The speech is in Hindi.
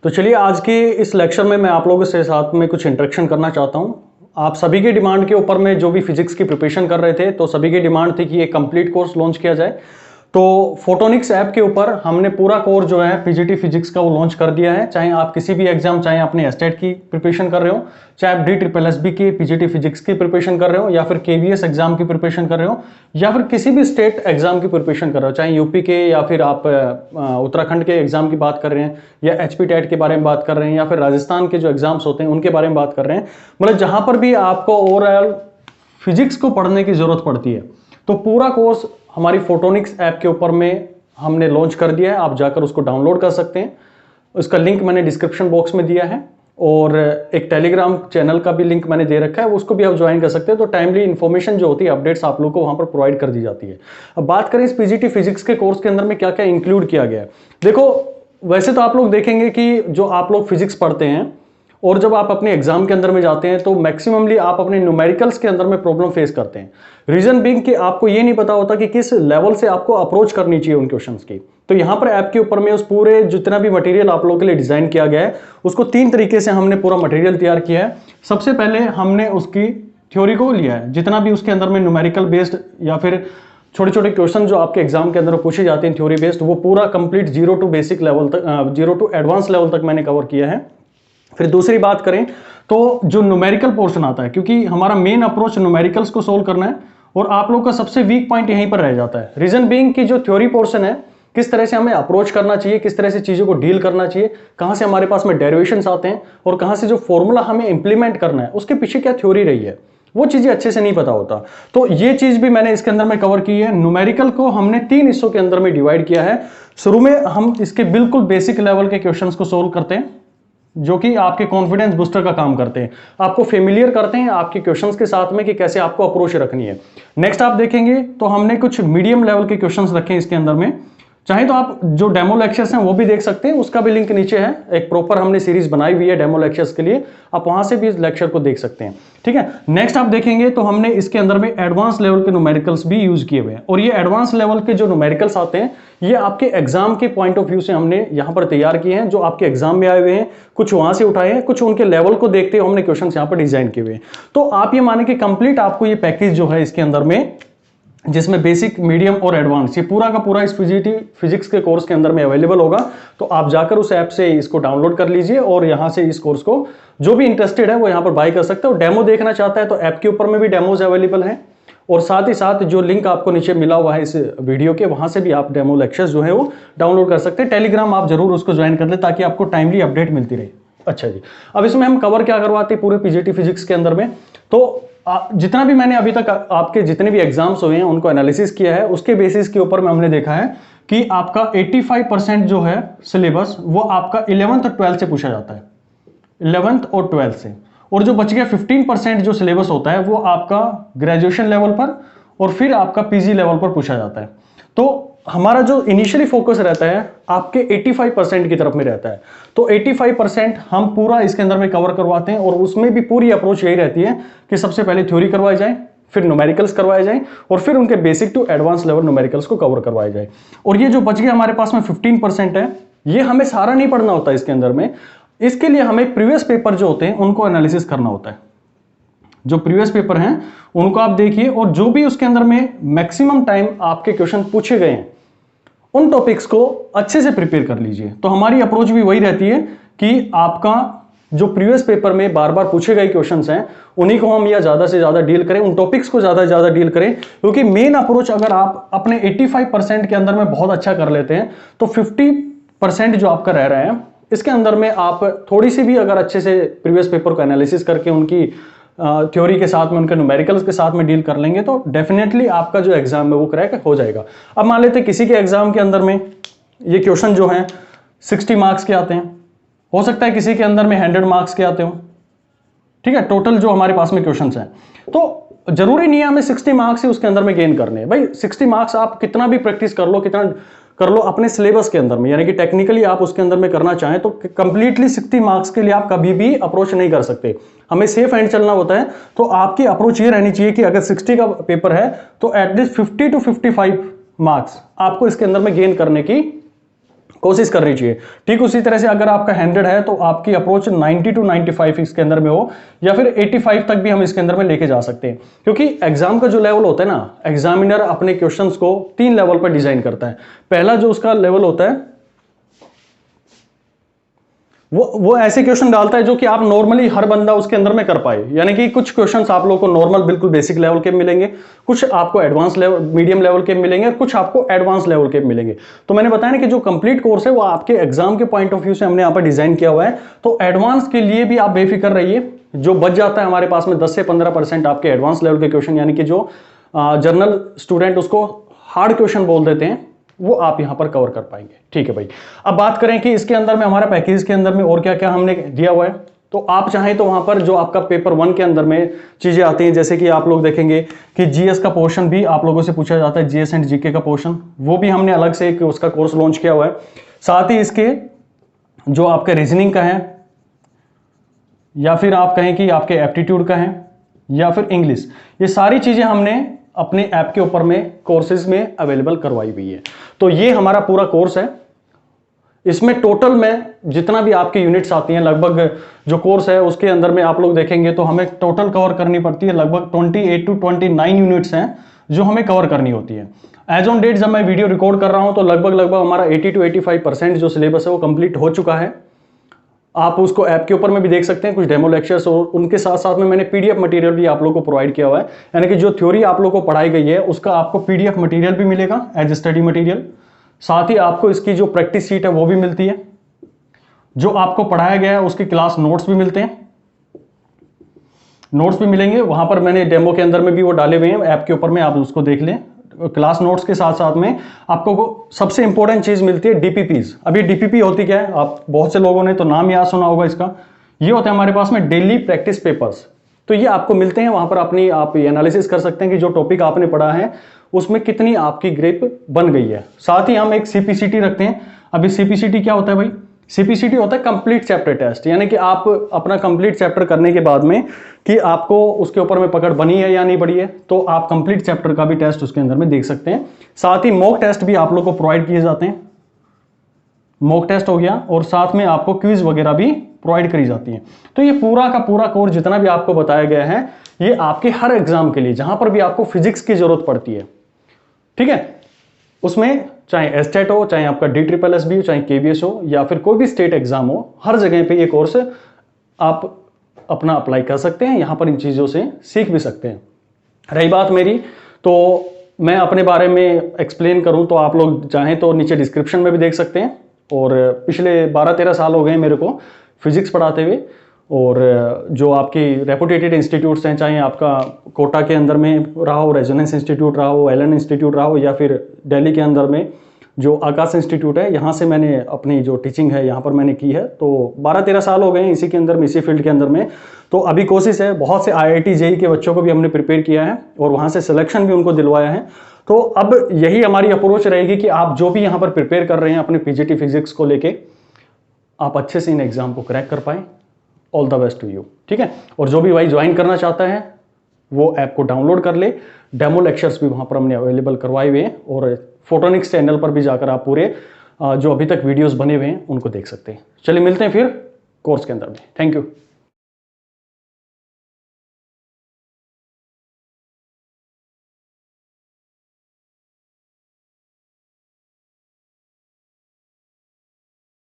तो चलिए आज के इस लेक्चर में मैं आप लोगों से साथ में कुछ इंटरेक्शन करना चाहता हूं। आप सभी की डिमांड के ऊपर में जो भी फिजिक्स की प्रिपरेशन कर रहे थे तो सभी की डिमांड थी कि एक कंप्लीट कोर्स लॉन्च किया जाए। तो फोटोनिक्स ऐप के ऊपर हमने पूरा कोर्स जो है पीजीटी फिजिक्स का वो लॉन्च कर दिया है। चाहे आप किसी भी एग्जाम, चाहे अपने एस्टेट की प्रिपरेशन कर रहे हो, चाहे आप DSSB की पीजीटी फिजिक्स की प्रिपरेशन कर रहे हो, या फिर KVS एग्जाम की प्रिपरेशन कर रहे हो, या फिर किसी भी स्टेट एग्जाम की प्रिपरेशन कर रहे हो, चाहे यूपी के या फिर आप उत्तराखंड के एग्जाम की बात कर रहे हैं, या HP टेट के बारे में बात कर रहे हैं, या फिर राजस्थान के जो एग्जाम्स होते हैं उनके बारे में बात कर रहे हैं, मतलब जहां पर भी आपको ओवरऑल फिजिक्स को पढ़ने की जरूरत पड़ती है तो पूरा कोर्स हमारी फोटोनिक्स ऐप के ऊपर में हमने लॉन्च कर दिया है। आप जाकर उसको डाउनलोड कर सकते हैं। उसका लिंक मैंने डिस्क्रिप्शन बॉक्स में दिया है और एक टेलीग्राम चैनल का भी लिंक मैंने दे रखा है, उसको भी आप ज्वाइन कर सकते हैं। तो टाइमली इन्फॉर्मेशन जो होती है, अपडेट्स आप लोगों को वहां पर प्रोवाइड कर दी जाती है। अब बात करें इस पीजीटी फिजिक्स के कोर्स के अंदर में क्या क्या इंक्लूड किया गया है। देखो, वैसे तो आप लोग देखेंगे कि जो आप लोग फिजिक्स पढ़ते हैं और जब आप अपने एग्जाम के अंदर में जाते हैं तो मैक्सिममली आप अपने न्यूमेरिकल्स के अंदर में प्रॉब्लम फेस करते हैं। रीजन बीइंग कि आपको ये नहीं पता होता कि किस लेवल से आपको अप्रोच करनी चाहिए उन क्वेश्चंस की। तो यहां पर ऐप के ऊपर में उस पूरे जितना भी मटेरियल आप लोगों के लिए डिजाइन किया गया है उसको 3 तरीके से हमने पूरा मटेरियल तैयार किया है। सबसे पहले हमने उसकी थ्योरी को लिया है, जितना भी उसके अंदर में न्यूमेरिकल बेस्ड या फिर छोटे छोटे क्वेश्चन जो आपके एग्जाम के अंदर पूछे जाते हैं थ्योरी बेस्ड, वो पूरा complete zero to basic level तक, जीरो टू एडवांस लेवल तक मैंने कवर किया है। फिर दूसरी बात करें तो जो न्यूमेरिकल पोर्शन आता है, क्योंकि हमारा मेन अप्रोच न्यूमेरिकल्स को सोल्व करना है और आप लोग का सबसे वीक पॉइंट यहीं पर रह जाता है। रीजन बीइंग कि जो थ्योरी पोर्शन है, किस तरह से हमें अप्रोच करना चाहिए, किस तरह से चीजों को डील करना चाहिए, कहां से हमारे पास में डेरिवेशंस आते हैं और कहां से जो फॉर्मूला हमें इंप्लीमेंट करना है उसके पीछे क्या थ्योरी रही है, वो चीजें अच्छे से नहीं पता होता। तो ये चीज भी मैंने इसके अंदर में कवर की है। न्यूमेरिकल को हमने 3 हिस्सों के अंदर में डिवाइड किया है। शुरू में हम इसके बिल्कुल बेसिक लेवल के क्वेश्चंस को सोल्व करते हैं, जो कि आपके कॉन्फिडेंस बूस्टर का काम करते हैं, आपको फेमिलियर करते हैं आपके क्वेश्चंस के साथ में कि कैसे आपको अप्रोच रखनी है। नेक्स्ट आप देखेंगे तो हमने कुछ मीडियम लेवल के क्वेश्चंस रखे हैं इसके अंदर में। चाहे तो आप जो डेमो लेक्चर्स हैं वो भी देख सकते हैं, उसका भी लिंक नीचे है। एक प्रॉपर हमने सीरीज बनाई हुई है डेमो लेक्चर्स के लिए, आप वहां से भी इस लेक्चर को देख सकते हैं। ठीक है, नेक्स्ट आप देखेंगे तो हमने इसके अंदर में एडवांस लेवल के न्यूमेरिकल्स भी यूज किए हुए हैं, और ये एडवांस लेवल के जो न्यूमेरिकल्स आते हैं ये आपके एग्जाम के पॉइंट ऑफ व्यू से हमने यहां पर तैयार किए हैं, जो आपके एग्जाम में आए हुए हैं। कुछ वहां से उठाए हैं, कुछ उनके लेवल को देखते हुए हमने क्वेश्चन यहां पर डिजाइन किए हुए हैं। तो आप ये माने कि कंप्लीट आपको ये पैकेज जो है इसके अंदर में, जिसमें बेसिक, मीडियम और एडवांस, ये पूरा का पूरा इस पीजीटी फिजिक्स के कोर्स के अंदर में अवेलेबल होगा। तो आप जाकर उस ऐप से इसको डाउनलोड कर लीजिए और यहां से इस कोर्स को जो भी इंटरेस्टेड है वो यहां पर बाय कर सकते हो। डेमो देखना चाहता है तो ऐप के ऊपर में भी डेमोज अवेलेबल हैं, और साथ ही साथ जो लिंक आपको नीचे मिला हुआ है इस वीडियो के, वहां से भी आप डेमो लेक्चर्स जो है वो डाउनलोड कर सकते हैं। टेलीग्राम आप जरूर उसको ज्वाइन कर ले ताकि आपको टाइमली अपडेट मिलती रहे। अच्छा जी, अब इसमें हम कवर क्या करवाते हैं पूरे पीजीटी फिजिक्स के अंदर में, तो जितना भी मैंने अभी तक आपके जितने भी एग्जाम्स हुए हैं उनको एनालिसिस किया है, उसके बेसिस के ऊपर में हमने देखा है कि आपका 85% जो है सिलेबस वो आपका 11th और 12th से पूछा जाता है, 11th और 12th से, और जो बच गया 15% जो सिलेबस होता है वो आपका ग्रेजुएशन लेवल पर और फिर आपका PG लेवल पर पूछा जाता है। तो हमारा जो इनिशियली फोकस रहता है आपके 85% की तरफ में रहता है। तो 85% हम पूरा इसके अंदर में कवर करवाते हैं, और उसमें भी पूरी अप्रोच यही रहती है कि सबसे पहले थ्योरी करवाई जाए, फिर न्यूमेरिकल्स करवाए जाए, और फिर उनके basic to advance level numericals को कवर करवाया जाए। और ये जो बच गया हमारे पास में 15% है, ये हमें सारा नहीं पढ़ना होता इसके अंदर में। इसके लिए हमें प्रीवियस पेपर जो होते हैं उनको एनालिसिस करना होता है। जो प्रीवियस पेपर हैं उनको आप देखिए, और जो भी उसके अंदर में मैक्सिमम टाइम आपके क्वेश्चन पूछे गए हैं उन टॉपिक्स को अच्छे से प्रिपेयर कर लीजिए। तो हमारी अप्रोच भी वही रहती है कि आपका जो प्रीवियस पेपर में बार बार पूछे गए क्वेश्चंस हैं उन्हीं को हम या ज्यादा से ज्यादा डील करें, उन टॉपिक्स को ज्यादा से ज्यादा डील करें। क्योंकि मेन अप्रोच अगर आप अपने 85% के अंदर में बहुत अच्छा कर लेते हैं तो 50% जो आपका रह रहा है इसके अंदर में आप थोड़ी सी भी अगर अच्छे से प्रीवियस पेपर को एनालिसिस करके उनकी थ्योरी के साथ में, उनके न्यूमेरिकल्स के साथ में डील कर लेंगे तो डेफिनेटली आपका जो एग्जाम है वो क्रैक हो जाएगा। अब मान लेते किसी के एग्जाम के अंदर में ये क्वेश्चन जो है 60 मार्क्स के आते हैं, हो सकता है किसी के अंदर में 100 मार्क्स के आते हो। ठीक है, टोटल जो हमारे पास में क्वेश्चंस हैं, तो जरूरी नहीं है हमें 60 मार्क्स ही उसके अंदर में गेन करने हैं। भाई 60 मार्क्स आप कितना भी प्रैक्टिस कर लो, कितना कर लो अपने सिलेबस के अंदर में, यानी कि टेक्निकली आप उसके अंदर में करना चाहें तो कंप्लीटली 60 मार्क्स के लिए आप कभी भी अप्रोच नहीं कर सकते। हमें सेफ एंड चलना होता है। तो आपकी अप्रोच ये रहनी चाहिए कि अगर 60 का पेपर है तो एटलीस्ट 50 to 55 मार्क्स आपको इसके अंदर में गेन करने की कोशिश करनी चाहिए। ठीक उसी तरह से अगर आपका 100 है तो आपकी अप्रोच 90 टू 95 इसके अंदर में हो, या फिर 85 तक भी हम इसके अंदर में लेके जा सकते हैं। क्योंकि एग्जाम का जो लेवल होता है ना, एग्जामिनर अपने क्वेश्चंस को 3 लेवल पर डिजाइन करता है। पहला जो उसका लेवल होता है वो ऐसे क्वेश्चन डालता है जो कि आप नॉर्मली हर बंदा उसके अंदर में कर पाए। यानी कि कुछ क्वेश्चंस आप लोगों को नॉर्मल बिल्कुल बेसिक लेवल के मिलेंगे, कुछ आपको एडवांस लेवल मीडियम लेवल के मिलेंगे, और कुछ आपको एडवांस लेवल के मिलेंगे। तो मैंने बताया ना कि जो कंप्लीट कोर्स है वो आपके एग्जाम के पॉइंट ऑफ व्यू से हमने यहाँ पर डिजाइन किया हुआ है। तो एडवांस के लिए भी आप बेफिक्र रहिए, जो बच जाता है हमारे पास में 10 से 15% आपके एडवांस लेवल के क्वेश्चन, यानी कि जो जनरल स्टूडेंट उसको हार्ड क्वेश्चन बोल देते हैं, वो आप यहां पर कवर कर पाएंगे। ठीक है भाई, अब बात करें कि इसके अंदर में हमारा पैकेज के अंदर में और क्या क्या हमने दिया हुआ है। तो आप चाहें तो वहां पर जो आपका पेपर 1 के अंदर में चीजें आती हैं, जैसे कि आप लोग देखेंगे कि जीएस का पोर्शन भी आप लोगों से पूछा जाता है, जीएस एंड जीके का पोर्शन, वो भी हमने अलग से एक उसका कोर्स लॉन्च किया हुआ है। साथ ही इसके जो आपके रीजनिंग का है, या फिर आप कहें कि आपके एप्टीट्यूड का है, या फिर इंग्लिश, ये सारी चीजें हमने अपने ऐप के ऊपर में कोर्सेज में अवेलेबल करवाई हुई है। तो ये हमारा पूरा कोर्स है। इसमें टोटल में जितना भी आपके यूनिट्स आती हैं, लगभग जो कोर्स है उसके अंदर में आप लोग देखेंगे तो हमें टोटल कवर करनी पड़ती है लगभग 28 टू 29 यूनिट्स हैं जो हमें कवर करनी होती है। एज ऑन डेट जब मैं वीडियो रिकॉर्ड कर रहा हूं तो लगभग हमारा 80 टू 85% जो सिलेबस है वो कंप्लीट हो चुका है। आप उसको ऐप के ऊपर में भी देख सकते हैं, कुछ डेमो लेक्चर्स, और उनके साथ साथ में मैंने पीडीएफ मटेरियल भी आप लोगों को प्रोवाइड किया हुआ है। यानी कि जो थ्योरी आप लोगों को पढ़ाई गई है उसका आपको पीडीएफ मटेरियल भी मिलेगा एज स्टडी मटेरियल। साथ ही आपको इसकी जो प्रैक्टिस शीट है वो भी मिलती है, जो आपको पढ़ाया गया है उसके क्लास नोट्स भी मिलते हैं, नोट्स भी मिलेंगे वहां पर। मैंने डेमो के अंदर में भी वो डाले हुए हैं ऐप के ऊपर में, आप उसको देख लें। क्लास नोट्स के साथ साथ में आपको सबसे इंपॉर्टेंट चीज मिलती है डीपीपीज। अभी डीपीपी होती क्या है, आप बहुत से लोगों ने तो नाम याद सुना होगा इसका। ये होता है हमारे पास में डेली प्रैक्टिस पेपर्स। तो ये आपको मिलते हैं, वहां पर अपनी आप एनालिसिस कर सकते हैं कि जो टॉपिक आपने पढ़ा है उसमें कितनी आपकी ग्रिप बन गई है। साथ ही हम एक सीपीसीटी रखते हैं। अभी सीपीसीटी क्या होता है भाई, सीपीसीटी होता है कंप्लीट चैप्टर टेस्ट। यानी कि आप अपना कंप्लीट चैप्टर करने के बाद में कि आपको उसके ऊपर में पकड़ बनी है या नहीं बनी है, तो आप कंप्लीट चैप्टर का भी टेस्ट उसके अंदर में देख सकते हैं। साथ ही मॉक टेस्ट भी आप लोग को प्रोवाइड किए जाते हैं, मॉक टेस्ट हो गया, और साथ में आपको क्विज वगैरह भी प्रोवाइड करी जाती है। तो ये पूरा का पूरा कोर्स जितना भी आपको बताया गया है, ये आपके हर एग्जाम के लिए जहां पर भी आपको फिजिक्स की जरूरत पड़ती है, ठीक है, उसमें चाहे एस्टेट हो, चाहे आपका DSSS हो, चाहे KBS हो, या फिर कोई भी स्टेट एग्जाम हो, हर जगह पे ये कोर्स आप अपना अप्लाई कर सकते हैं। यहां पर इन चीजों से सीख भी सकते हैं। रही बात मेरी, तो मैं अपने बारे में एक्सप्लेन करूं तो आप लोग चाहें तो नीचे डिस्क्रिप्शन में भी देख सकते हैं। और पिछले 12-13 साल हो गए मेरे को फिजिक्स पढ़ाते हुए, और जो आपकी रेपुटेटेड इंस्टीट्यूट्स हैं, चाहे आपका कोटा के अंदर में रहा हो, रेजोनेंस इंस्टीट्यूट रहा हो, एलन इंस्टीट्यूट रहा हो, या फिर दिल्ली के अंदर में जो आकाश इंस्टीट्यूट है, यहाँ से मैंने अपनी जो टीचिंग है यहाँ पर मैंने की है। तो 12-13 साल हो गए हैं इसी के अंदर में, इसी फील्ड के अंदर में। तो अभी कोशिश है, बहुत से IIT JEE के बच्चों को भी हमने प्रिपेयर किया है और वहाँ से सिलेक्शन भी उनको दिलवाया है। तो अब यही हमारी अप्रोच रहेगी कि आप जो भी यहाँ पर प्रिपेयर कर रहे हैं अपने PGT फिजिक्स को लेके, आप अच्छे से इन एग्जाम को क्रैक कर पाए। All the best to you, ठीक है। और जो भी भाई ज्वाइन करना चाहता है वो ऐप को डाउनलोड कर ले। डेमो लेक्चर्स भी वहां पर हमने अवेलेबल करवाए हुए हैं, और फोटोनिक्स चैनल पर भी जाकर आप पूरे जो अभी तक वीडियोस बने हुए हैं उनको देख सकते हैं। चलिए मिलते हैं फिर कोर्स के अंदर में। Thank you.